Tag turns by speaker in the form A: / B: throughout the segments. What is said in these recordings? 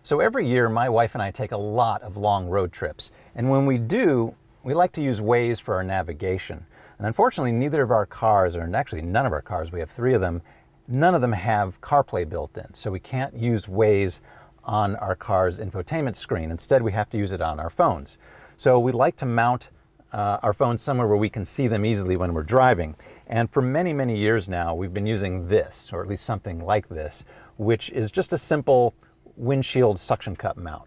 A: So every year, my wife and I take a lot of long road trips. And when we do, we like to use Waze for our navigation. And unfortunately, neither of our cars, or actually none of our cars, we have 3 of them, none of them have CarPlay built in. So we can't use Waze on our car's infotainment screen. Instead, we have to use it on our phones. So we like to mount our phones somewhere where we can see them easily when we're driving. And for many, many years now, we've been using this, or at least something like this, which is just a simple windshield suction cup mount.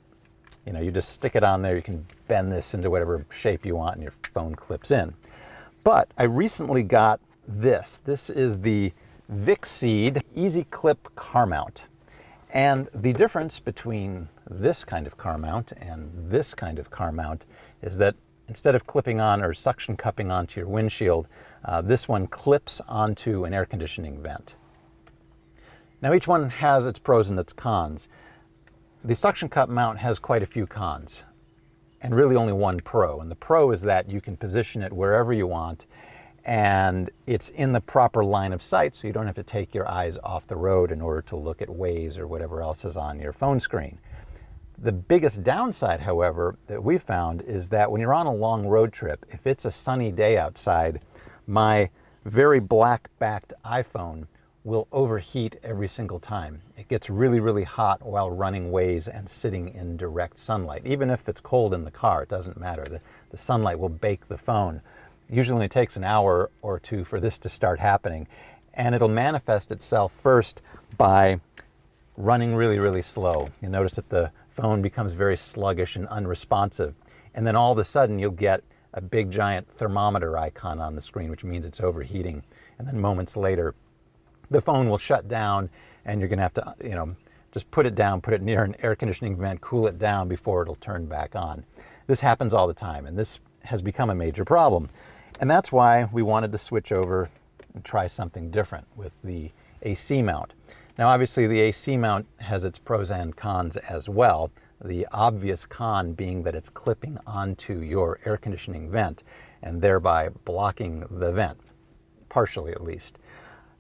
A: You know, you just stick it on there, you can bend this into whatever shape you want and your phone clips in. But I recently got this. This is the Vicseed Easy Clip car mount. And the difference between this kind of car mount and this kind of car mount is that instead of clipping on or suction cupping onto your windshield, this one clips onto an air conditioning vent. Now each one has its pros and its cons. The suction cup mount has quite a few cons, and really only one pro. And the pro is that you can position it wherever you want, and it's in the proper line of sight, so you don't have to take your eyes off the road in order to look at Waze or whatever else is on your phone screen. The biggest downside, however, that we found is that when you're on a long road trip, if it's a sunny day outside, my very black-backed iPhone will overheat every single time. It gets really, really hot while running Waze and sitting in direct sunlight. Even if it's cold in the car, it doesn't matter. The sunlight will bake the phone. It usually only takes an hour or 2 for this to start happening, and it'll manifest itself first by running really, really slow. You'll notice that the phone becomes very sluggish and unresponsive. And then all of a sudden you'll get a big giant thermometer icon on the screen, which means it's overheating. And then moments later, the phone will shut down and you're gonna have to, just put it down, put it near an air conditioning vent, cool it down before it'll turn back on. This happens all the time, and this has become a major problem. And that's why we wanted to switch over and try something different with the AC mount. Now, obviously, the AC mount has its pros and cons as well. The obvious con being that it's clipping onto your air conditioning vent and thereby blocking the vent, partially at least.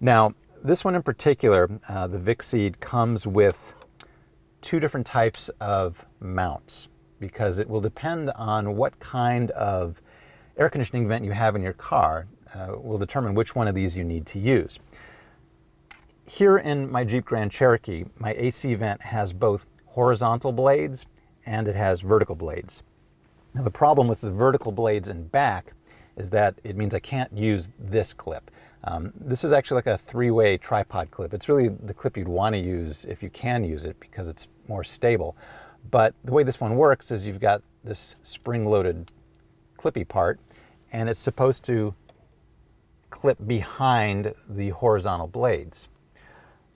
A: Now, this one in particular, the Vicseed, comes with 2 different types of mounts because it will depend on what kind of air conditioning vent you have in your car will determine which one of these you need to use. Here in my Jeep Grand Cherokee, my AC vent has both horizontal blades and it has vertical blades. Now the problem with the vertical blades in back is that it means I can't use this clip. This is actually like a 3-way tripod clip. It's really the clip you'd want to use if you can use it because it's more stable. But the way this one works is you've got this spring-loaded clippy part, and it's supposed to clip behind the horizontal blades.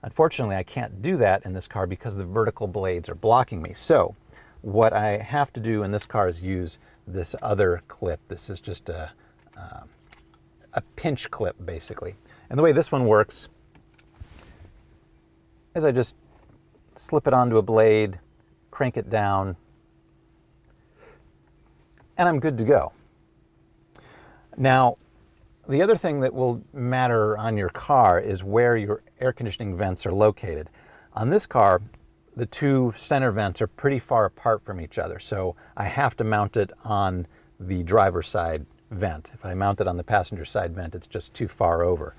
A: Unfortunately, I can't do that in this car because the vertical blades are blocking me. So what I have to do in this car is use this other clip. This is just a pinch clip, basically. And the way this one works is I just slip it onto a blade, crank it down, and I'm good to go. Now, the other thing that will matter on your car is where your air conditioning vents are located. On this car, the 2 center vents are pretty far apart from each other, so I have to mount it on the driver's side vent. If I mount it on the passenger side vent, it's just too far over.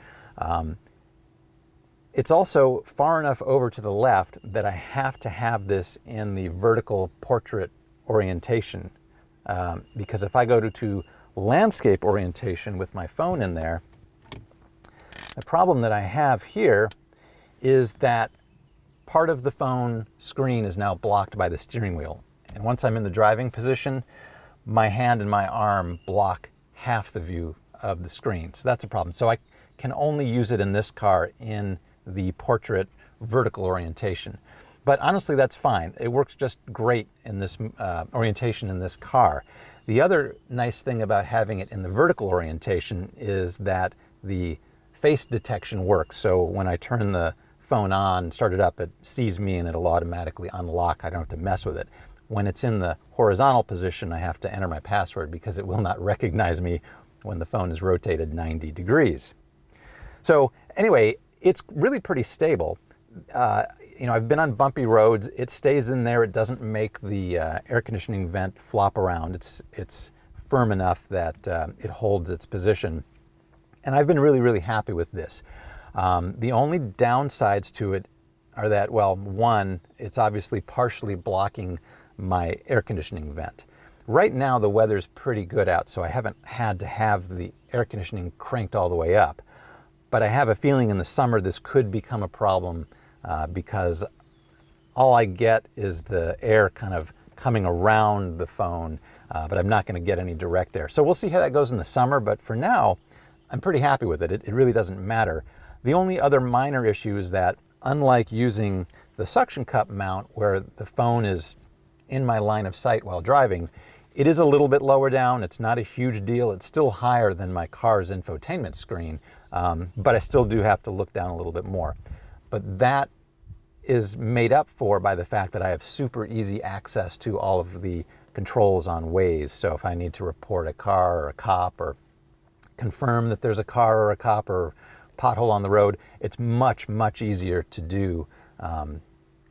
A: It's also far enough over to the left that I have to have this in the vertical portrait orientation, because if I go to landscape orientation with my phone in there, the problem that I have here is that part of the phone screen is now blocked by the steering wheel. And once I'm in the driving position, my hand and my arm block half the view of the screen. So that's a problem. So I can only use it in this car in the portrait vertical orientation. But honestly, that's fine. It works just great in this orientation in this car. The other nice thing about having it in the vertical orientation is that the face detection works. So when I turn the phone on, start it up, it sees me and it'll automatically unlock. I don't have to mess with it. When it's in the horizontal position, I have to enter my password because it will not recognize me when the phone is rotated 90 degrees. So anyway, it's really pretty stable. I've been on bumpy roads. It stays in there. It doesn't make the air conditioning vent flop around. It's firm enough that it holds its position. And I've been really, really happy with this. The only downsides to it are that, well, one, it's obviously partially blocking my air conditioning vent. Right now, the weather's pretty good out, so I haven't had to have the air conditioning cranked all the way up. But I have a feeling in the summer this could become a problem because all I get is the air kind of coming around the phone, but I'm not going to get any direct air. So we'll see how that goes in the summer, but for now, I'm pretty happy with it. It really doesn't matter. The only other minor issue is that, unlike using the suction cup mount where the phone is in my line of sight while driving, it is a little bit lower down. It's not a huge deal. It's still higher than my car's infotainment screen, but I still do have to look down a little bit more. But that is made up for by the fact that I have super easy access to all of the controls on Waze. So if I need to report a car or a cop or confirm that there's a car or a cop or pothole on the road, it's much, much easier to do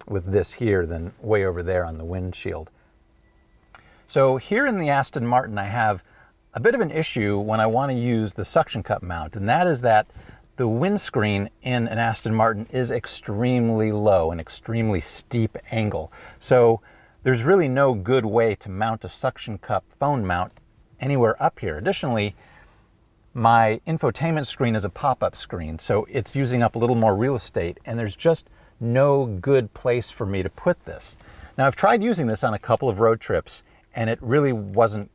A: with this here than way over there on the windshield. So here in the Aston Martin, I have a bit of an issue when I want to use the suction cup mount, and that is that the windscreen in an Aston Martin is extremely low, an extremely steep angle. So there's really no good way to mount a suction cup phone mount anywhere up here. Additionally, my infotainment screen is a pop-up screen, so it's using up a little more real estate, and there's just no good place for me to put this. Now, I've tried using this on a couple of road trips, and it really wasn't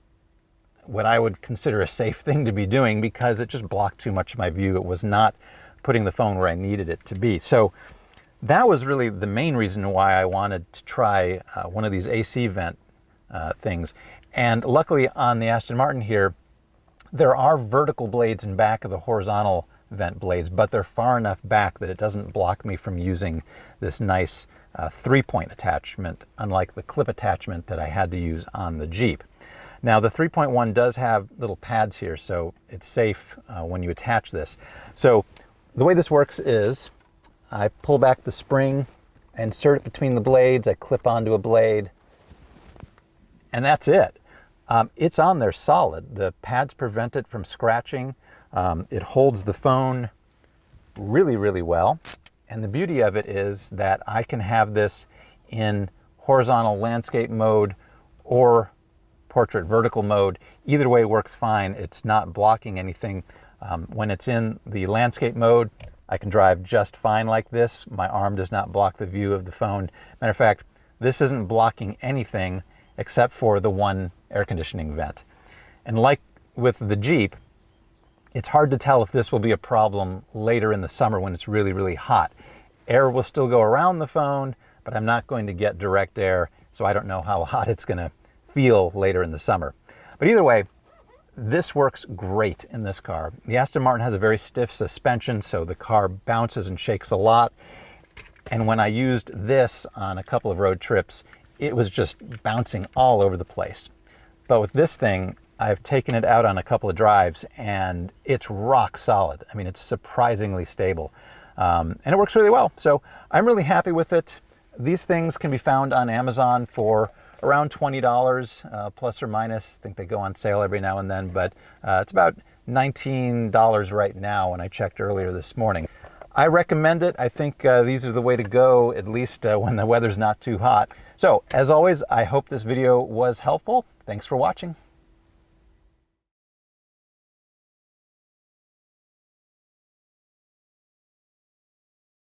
A: what I would consider a safe thing to be doing because it just blocked too much of my view. It was not putting the phone where I needed it to be. So that was really the main reason why I wanted to try one of these AC vent things. And luckily on the Aston Martin here, there are vertical blades in back of the horizontal vent blades, but they're far enough back that it doesn't block me from using this nice 3-point attachment, unlike the clip attachment that I had to use on the Jeep. Now the 3.1 does have little pads here, so it's safe when you attach this. So the way this works is I pull back the spring, insert it between the blades, I clip onto a blade, and that's it. It's on there solid. The pads prevent it from scratching. It holds the phone really, really well. And the beauty of it is that I can have this in horizontal landscape mode or portrait vertical mode. Either way works fine. It's not blocking anything. When it's in the landscape mode, I can drive just fine like this. My arm does not block the view of the phone. Matter of fact, this isn't blocking anything except for the one air conditioning vent. And like with the Jeep, it's hard to tell if this will be a problem later in the summer when it's really, really hot. Air will still go around the phone, but I'm not going to get direct air, so I don't know how hot it's going to feel later in the summer. But either way, this works great in this car. The Aston Martin has a very stiff suspension, so the car bounces and shakes a lot. And when I used this on a couple of road trips, it was just bouncing all over the place. But with this thing, I've taken it out on a couple of drives and it's rock solid. I mean, it's surprisingly stable. And it works really well. So I'm really happy with it. These things can be found on Amazon for around $20, plus or minus. I think they go on sale every now and then, but it's about $19 right now when I checked earlier this morning. I recommend it. I think these are the way to go, at least when the weather's not too hot. So as always, I hope this video was helpful. Thanks for watching.